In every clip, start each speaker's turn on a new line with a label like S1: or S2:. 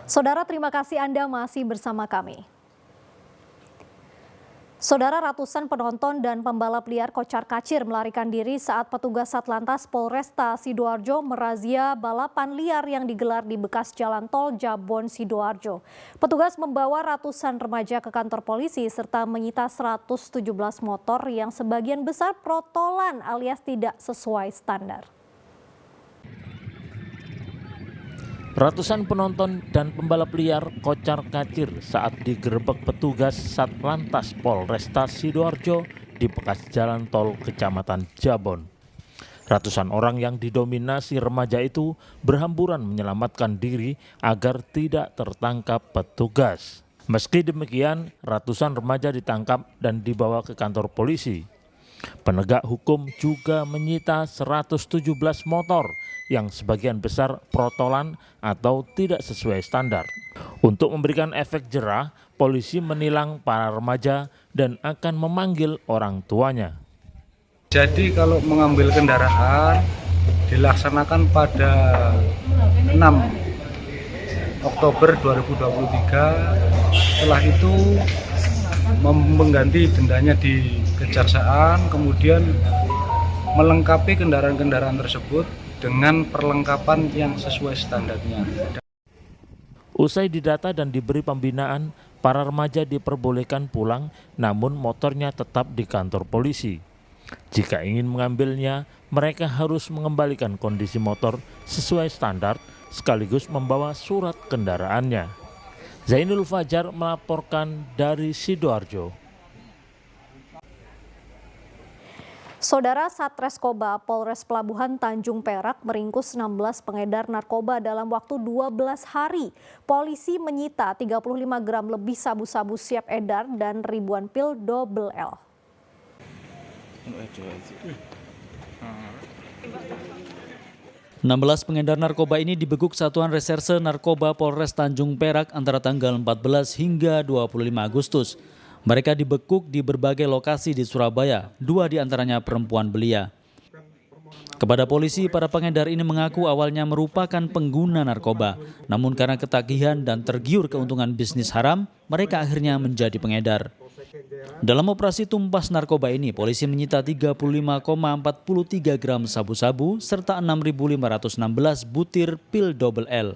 S1: Saudara, terima kasih Anda masih bersama kami. Saudara, ratusan penonton dan pembalap liar kocar-kacir melarikan diri saat petugas Satlantas Polresta Sidoarjo merazia balapan liar yang digelar di bekas jalan tol Jabon Sidoarjo. Petugas membawa ratusan remaja ke kantor polisi serta menyita 117 motor yang sebagian besar protolan alias tidak sesuai standar.
S2: Ratusan penonton dan pembalap liar kocar-kacir saat digerebek petugas Satlantas Polresta Sidoarjo di bekas jalan tol Kecamatan Jabon. Ratusan orang yang didominasi remaja itu berhamburan menyelamatkan diri agar tidak tertangkap petugas. Meski demikian, ratusan remaja ditangkap dan dibawa ke kantor polisi. Penegak hukum juga menyita 117 motor yang sebagian besar protolan atau tidak sesuai standar. Untuk memberikan efek jerah, polisi menilang para remaja dan akan memanggil orang tuanya.
S3: Jadi kalau mengambil kendaraan dilaksanakan pada 6 Oktober 2023. Setelah itu mengganti dendanya di kejaksaan, kemudian melengkapi kendaraan-kendaraan tersebut dengan perlengkapan yang sesuai standarnya.
S2: Usai didata dan diberi pembinaan, para remaja diperbolehkan pulang, namun motornya tetap di kantor polisi. Jika ingin mengambilnya, mereka harus mengembalikan kondisi motor sesuai standar sekaligus membawa surat kendaraannya. Zainul Fajar melaporkan dari Sidoarjo.
S1: Saudara, Satreskoba Polres Pelabuhan Tanjung Perak meringkus 16 pengedar narkoba dalam waktu 12 hari. Polisi menyita 35 gram lebih sabu-sabu siap edar dan ribuan pil double L.
S4: "16 pengedar narkoba ini dibekuk Satuan Reserse Narkoba Polres Tanjung Perak antara tanggal 14 hingga 25 Agustus. Mereka dibekuk di berbagai lokasi di Surabaya, 2 diantaranya perempuan belia. Kepada polisi, para pengedar ini mengaku awalnya merupakan pengguna narkoba. Namun karena ketagihan dan tergiur keuntungan bisnis haram, mereka akhirnya menjadi pengedar. Dalam operasi tumpas narkoba ini, polisi menyita 35,43 gram sabu-sabu serta 6.516 butir pil double L.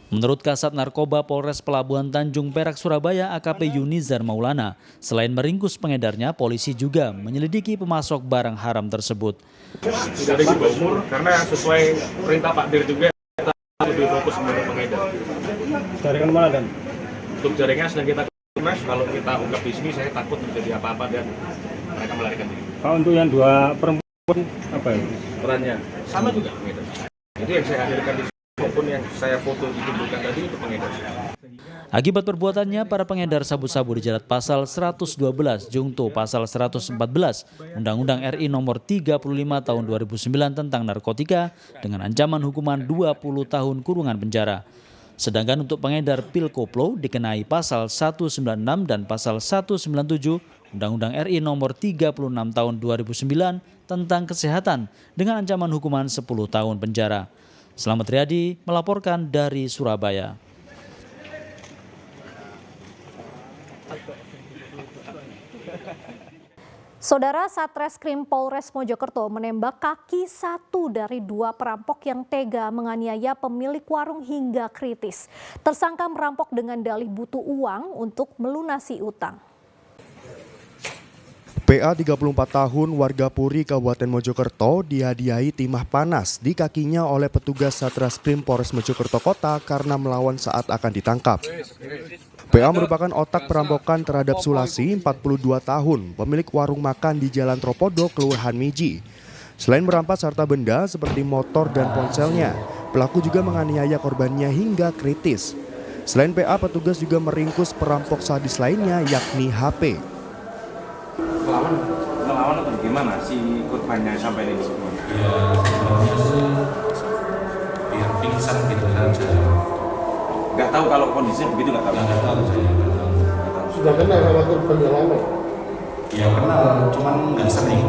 S4: Menurut Kasat Narkoba Polres Pelabuhan Tanjung Perak Surabaya AKP Yunizar Maulana, selain meringkus pengedarnya, polisi juga menyelidiki pemasok barang haram tersebut.
S5: Tidak ada di bawah umur karena sesuai perintah Pak Dir juga kita lebih fokus kepada pengedar.
S3: Jaringan mana dan?
S5: Untuk jaringan sedang kita mas, kalau kita ungkap di sini saya takut terjadi apa-apa dan mereka melarikan diri.
S3: Kalau untuk yang 2 perempuan apa ya?
S5: Perannya sama juga pengedar. Itu yang saya hadirkan di sini maupun yang saya foto ditunjukkan tadi itu pengedar.
S4: Akibat perbuatannya, para pengedar sabu-sabu dijerat pasal 112 Jungto pasal 114 Undang-Undang RI nomor 35 tahun 2009 tentang narkotika dengan ancaman hukuman 20 tahun kurungan penjara. Sedangkan untuk pengedar pil koplo dikenai pasal 196 dan pasal 197 Undang-Undang RI nomor 36 tahun 2009 tentang kesehatan dengan ancaman hukuman 10 tahun penjara. Selamat Riyadi melaporkan dari Surabaya.
S1: Saudara, Satreskrim Polres Mojokerto menembak kaki 1 dari 2 perampok yang tega menganiaya pemilik warung hingga kritis. Tersangka merampok dengan dalih butuh uang untuk melunasi utang.
S6: PA 34 tahun warga Puri Kabupaten Mojokerto dihadiahi timah panas di kakinya oleh petugas Satreskrim Polres Mojokerto Kota karena melawan saat akan ditangkap. PA merupakan otak perampokan terhadap Sulasi, 42 tahun, pemilik warung makan di Jalan Tropodo, Kelurahan Miji. Selain merampas harta benda seperti motor dan ponselnya, pelaku juga menganiaya korbannya hingga kritis. Selain PA, petugas juga meringkus perampok sadis lainnya yakni HP.
S7: Melawan atau gimana si korbannya sampai ini semua?
S8: Ya sebenarnya sih biar pingsan gitu saja.
S7: Nggak tahu kalau kondisinya begitu, nggak tahu.
S8: Nggak tahu saya, nggak tahu.
S9: Sudah kenal sama korbannya lama?
S8: Ya kenal, cuman nggak sering.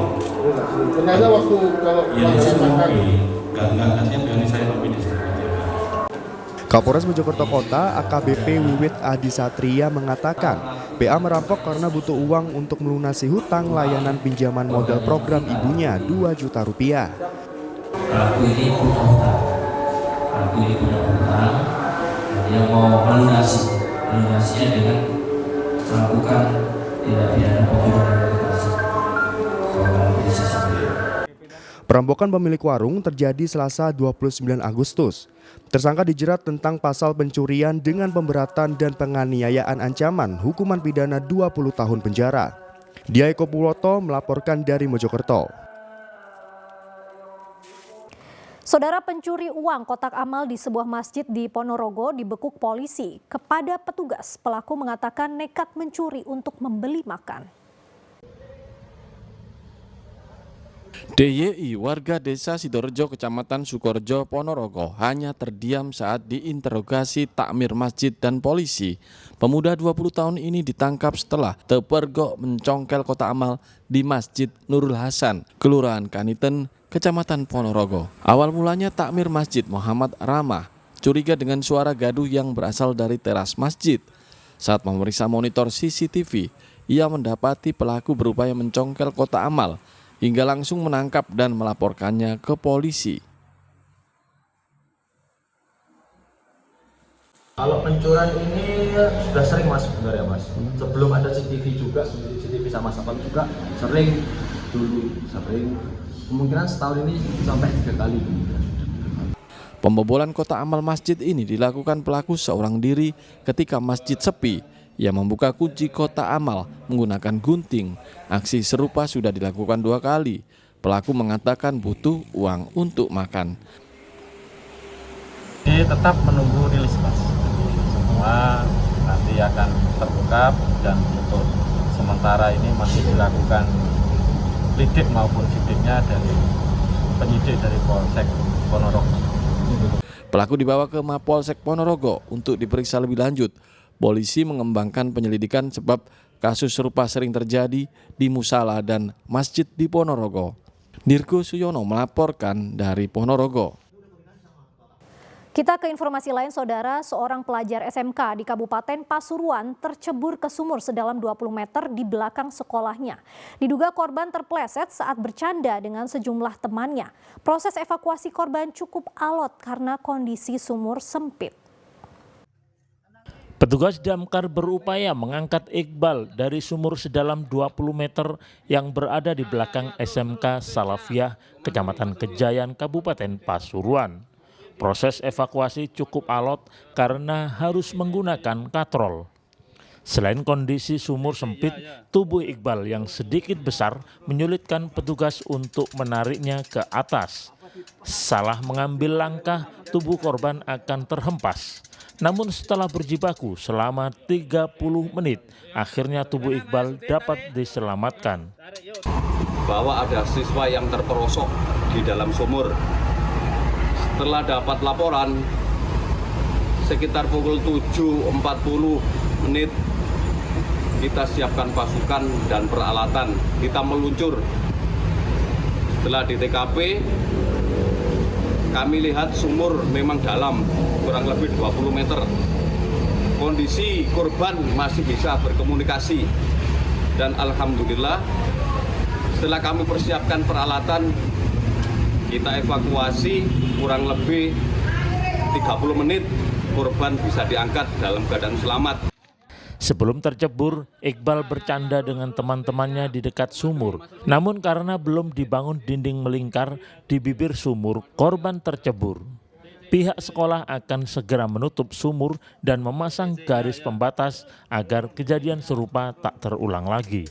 S9: Kenalnya waktu kalau
S8: ya di sini nggak tiap hari saya lebih di sini.
S6: Kapolres Mojokerto Kota AKBP Wiwit Adi Satria mengatakan PA merampok karena butuh uang untuk melunasi hutang layanan pinjaman modal program ibunya 2 juta rupiah.
S4: Pelaku ini punya hutang, dia mau melunasinya dengan melakukan tindak pidana pembunuhan organisasi.
S6: Perampokan pemilik warung terjadi Selasa 29 Agustus. Tersangka dijerat tentang pasal pencurian dengan pemberatan dan penganiayaan ancaman hukuman pidana 20 tahun penjara. Dia Eko Puloto melaporkan dari Mojokerto.
S1: Saudara, pencuri uang kotak amal di sebuah masjid di Ponorogo dibekuk polisi. Kepada petugas, pelaku mengatakan nekat mencuri untuk membeli makan.
S10: DYI warga desa Sidorejo, Kecamatan Sukorejo, Ponorogo hanya terdiam saat diinterogasi takmir masjid dan polisi. Pemuda 20 tahun ini ditangkap setelah terpergok mencongkel kotak amal di Masjid Nurul Hasan, Kelurahan Kaniten, Kecamatan Ponorogo. Awal mulanya takmir masjid Muhammad Ramah curiga dengan suara gaduh yang berasal dari teras masjid. Saat memeriksa monitor CCTV, ia mendapati pelaku berupaya mencongkel kotak amal hingga langsung menangkap dan melaporkannya ke polisi.
S11: Kalau pencurian ini sudah sering mas sebenarnya mas. Sebelum ada CCTV juga, CCTV sama satpam juga sering kemungkinan setahun ini sampai 3 kali.
S10: Pembobolan kotak amal masjid ini dilakukan pelaku seorang diri ketika masjid sepi. Ia membuka kunci kotak amal menggunakan gunting. Aksi serupa sudah dilakukan 2 kali. Pelaku mengatakan butuh uang untuk makan.
S3: Ini tetap menunggu rilis mas. Semua nanti akan terungkap dan untuk sementara ini masih dilakukan lidik maupun sidiknya dari penyidik dari Polsek Ponorogo.
S10: Pelaku dibawa ke Mapolsek Ponorogo untuk diperiksa lebih lanjut. Polisi mengembangkan penyelidikan sebab kasus serupa sering terjadi di musala dan masjid di Ponorogo. Dirgo Suyono melaporkan dari Ponorogo.
S1: Kita ke informasi lain, saudara. Seorang pelajar SMK di Kabupaten Pasuruan tercebur ke sumur sedalam 20 meter di belakang sekolahnya. Diduga korban terpleset saat bercanda dengan sejumlah temannya. Proses evakuasi korban cukup alot karena kondisi sumur sempit.
S2: Petugas damkar berupaya mengangkat Iqbal dari sumur sedalam 20 meter yang berada di belakang SMK Salafiyah, Kecamatan Kejayan, Kabupaten Pasuruan. Proses evakuasi cukup alot karena harus menggunakan katrol. Selain kondisi sumur sempit, tubuh Iqbal yang sedikit besar menyulitkan petugas untuk menariknya ke atas. Salah mengambil langkah, tubuh korban akan terhempas. Namun setelah berjibaku selama 30 menit, akhirnya tubuh Iqbal dapat diselamatkan.
S12: Bahwa ada siswa yang terperosok di dalam sumur. Setelah dapat laporan, sekitar pukul 7.40 menit, kita siapkan pasukan dan peralatan. Kita meluncur. Setelah di TKP, kami lihat sumur memang dalam, kurang lebih 20 meter. Kondisi korban masih bisa berkomunikasi. Dan alhamdulillah, setelah kami persiapkan peralatan, kita evakuasi kurang lebih 30 menit, korban bisa diangkat dalam keadaan selamat.
S2: Sebelum tercebur, Iqbal bercanda dengan teman-temannya di dekat sumur. Namun karena belum dibangun dinding melingkar di bibir sumur, korban tercebur. Pihak sekolah akan segera menutup sumur dan memasang garis pembatas agar kejadian serupa tak terulang lagi.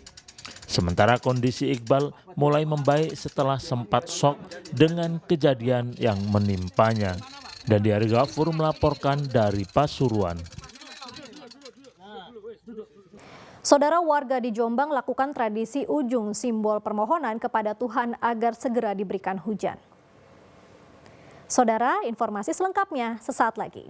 S2: Sementara kondisi Iqbal mulai membaik setelah sempat shock dengan kejadian yang menimpanya. Dandi Ari Gafur melaporkan dari Pasuruan.
S1: Saudara, warga di Jombang lakukan tradisi ujung simbol permohonan kepada Tuhan agar segera diberikan hujan. Saudara, informasi selengkapnya sesaat lagi.